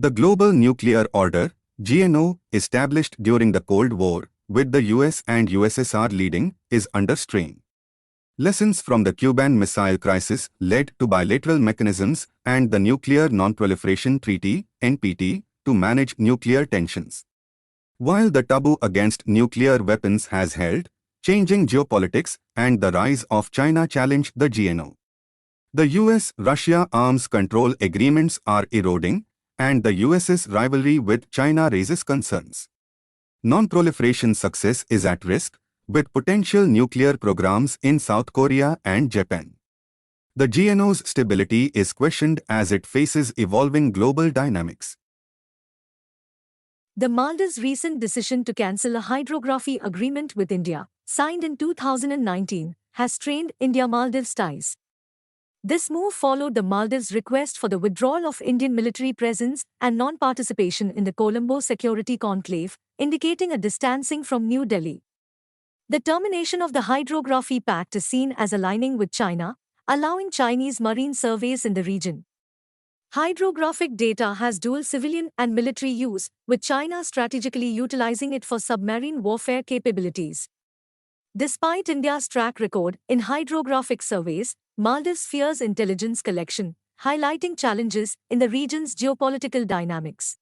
The Global Nuclear Order, GNO, established during the Cold War, with the US and USSR leading, is under strain. Lessons from the Cuban Missile Crisis led to bilateral mechanisms and the Nuclear Non-Proliferation Treaty, NPT, to manage nuclear tensions. While the taboo against nuclear weapons has held, changing geopolitics and the rise of China challenged the GNO. The US-Russia arms control agreements are eroding, and the US's rivalry with China raises concerns. Non-proliferation success is at risk, with potential nuclear programs in South Korea and Japan. The GNO's stability is questioned as it faces evolving global dynamics. The Maldives' recent decision to cancel a hydrography agreement with India, signed in 2019, has strained India-Maldives ties. This move followed the Maldives' request for the withdrawal of Indian military presence and non-participation in the Colombo Security Conclave, indicating a distancing from New Delhi. The termination of the Hydrography Pact is seen as aligning with China, allowing Chinese marine surveys in the region. Hydrographic data has dual civilian and military use, with China strategically utilizing it for submarine warfare capabilities. Despite India's track record in hydrographic surveys, Maldives fears intelligence collection, highlighting challenges in the region's geopolitical dynamics.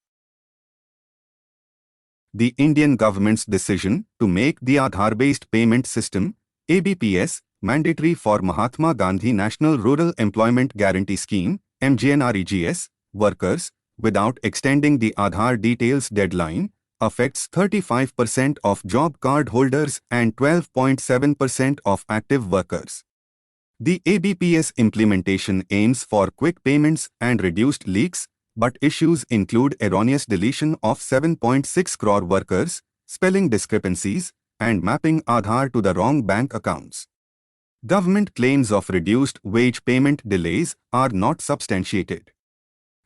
The Indian government's decision to make the Aadhaar-based payment system, ABPS, mandatory for Mahatma Gandhi National Rural Employment Guarantee Scheme, MGNREGS, workers, without extending the Aadhaar details deadline, affects 35% of job card holders and 12.7% of active workers. The ABPS implementation aims for quick payments and reduced leaks, but issues include erroneous deletion of 7.6 crore workers, spelling discrepancies, and mapping Aadhaar to the wrong bank accounts. Government claims of reduced wage payment delays are not substantiated.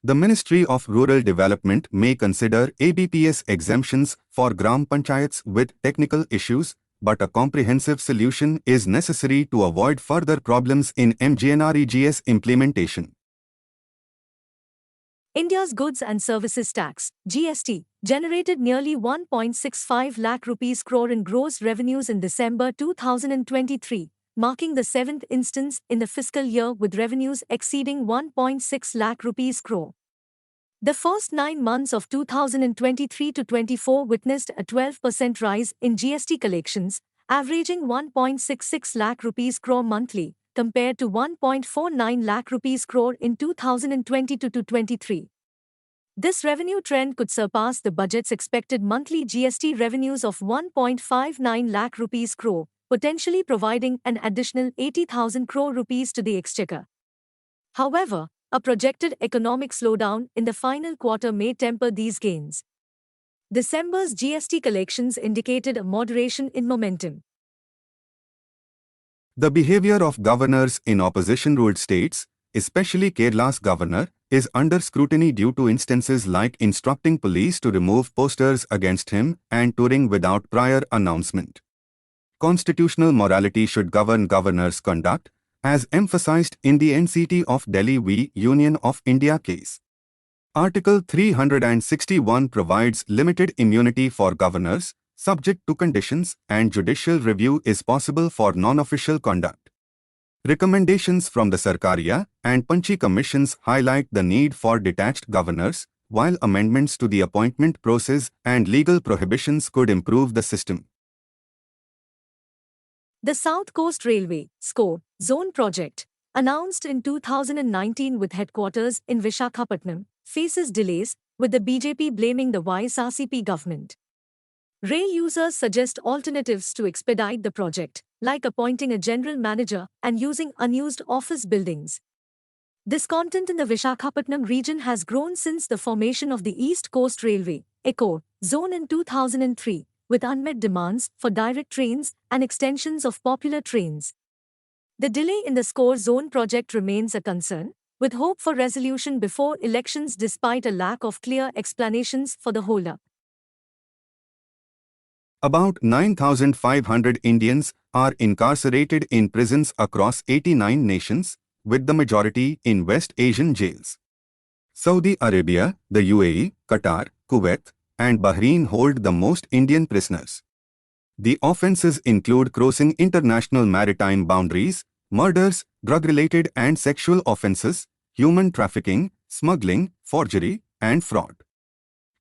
The Ministry of Rural Development may consider ABPS exemptions for Gram Panchayats with technical issues, but a comprehensive solution is necessary to avoid further problems in MGNREGS implementation. India's Goods and Services Tax, GST, generated nearly 1.65 lakh rupees crore in gross revenues in December 2023, marking the seventh instance in the fiscal year with revenues exceeding 1.6 lakh rupees crore. The first 9 months of 2023-24 witnessed a 12% rise in GST collections, averaging 1.66 lakh rupees crore monthly, compared to 1.49 lakh rupees crore in 2022-23. This revenue trend could surpass the budget's expected monthly GST revenues of 1.59 lakh rupees crore, potentially providing an additional 80,000 crore rupees to the exchequer. However, a projected economic slowdown in the final quarter may temper these gains. December's GST collections indicated a moderation in momentum. The behavior of governors in opposition-ruled states, especially Kerala's governor, is under scrutiny due to instances like instructing police to remove posters against him and touring without prior announcement. Constitutional morality should govern governors' conduct, as emphasized in the NCT of Delhi v. Union of India case. Article 361 provides limited immunity for governors, subject to conditions, and judicial review is possible for non-official conduct. Recommendations from the Sarkaria and Panchi commissions highlight the need for detached governors, while amendments to the appointment process and legal prohibitions could improve the system. The South Coast Railway (SCORE) Zone project, announced in 2019 with headquarters in Visakhapatnam, faces delays, with the BJP blaming the YSRCP government. Rail users suggest alternatives to expedite the project, like appointing a general manager and using unused office buildings. Discontent in the Visakhapatnam region has grown since the formation of the East Coast Railway (ECO) zone in 2003, with unmet demands for direct trains and extensions of popular trains. The delay in the SCORE zone project remains a concern, with hope for resolution before elections despite a lack of clear explanations for the holdup. About 9,500 Indians are incarcerated in prisons across 89 nations, with the majority in West Asian jails. Saudi Arabia, the UAE, Qatar, Kuwait, and Bahrain hold the most Indian prisoners. The offenses include crossing international maritime boundaries, murders, drug-related and sexual offenses, human trafficking, smuggling, forgery, and fraud.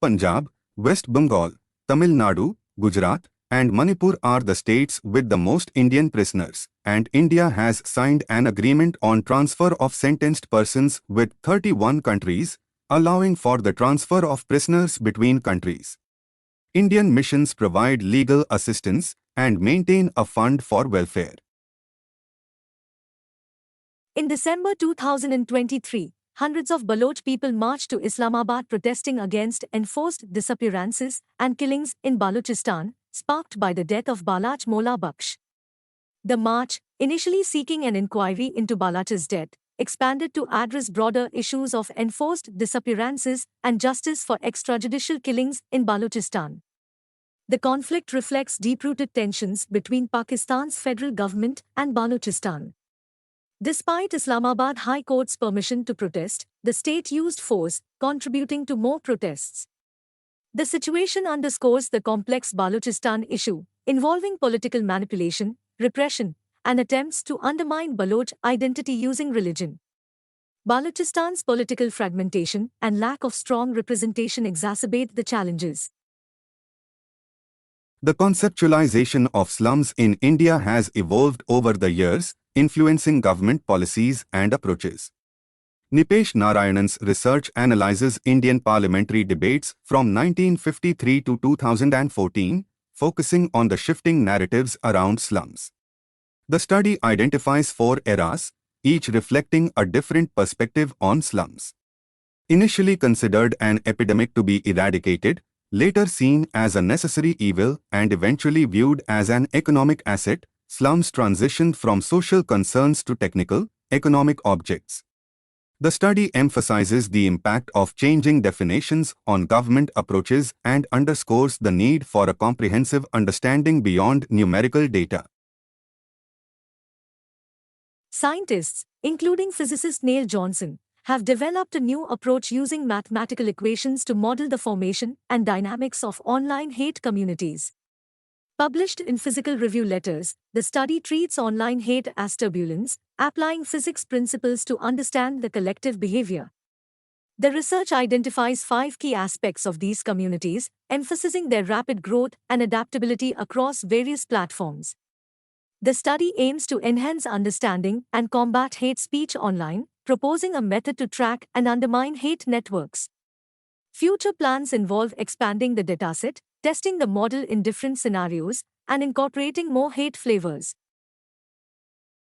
Punjab, West Bengal, Tamil Nadu, Gujarat, and Manipur are the states with the most Indian prisoners, and India has signed an agreement on transfer of sentenced persons with 31 countries, allowing for the transfer of prisoners between countries. Indian missions provide legal assistance and maintain a fund for welfare. In December 2023, hundreds of Baloch people marched to Islamabad protesting against enforced disappearances and killings in Balochistan, sparked by the death of Baloch Mola Baksh. The march, initially seeking an inquiry into Baloch's death, expanded to address broader issues of enforced disappearances and justice for extrajudicial killings in Balochistan. The conflict reflects deep-rooted tensions between Pakistan's federal government and Balochistan. Despite Islamabad High Court's permission to protest, the state used force, contributing to more protests. The situation underscores the complex Balochistan issue, involving political manipulation, repression, and attempts to undermine Baloch identity using religion. Balochistan's political fragmentation and lack of strong representation exacerbate the challenges. The conceptualization of slums in India has evolved over the years, influencing government policies and approaches. Nipesh Narayanan's research analyzes Indian parliamentary debates from 1953 to 2014, focusing on the shifting narratives around slums. The study identifies 4 eras, each reflecting a different perspective on slums. Initially considered an epidemic to be eradicated, later seen as a necessary evil and eventually viewed as an economic asset, slums transitioned from social concerns to technical, economic objects. The study emphasizes the impact of changing definitions on government approaches and underscores the need for a comprehensive understanding beyond numerical data. Scientists, including physicist Neil Johnson, have developed a new approach using mathematical equations to model the formation and dynamics of online hate communities. Published in Physical Review Letters, the study treats online hate as turbulence, applying physics principles to understand the collective behavior. The research identifies 5 key aspects of these communities, emphasizing their rapid growth and adaptability across various platforms. The study aims to enhance understanding and combat hate speech online, proposing a method to track and undermine hate networks. Future plans involve expanding the dataset, testing the model in different scenarios, and incorporating more hate flavors.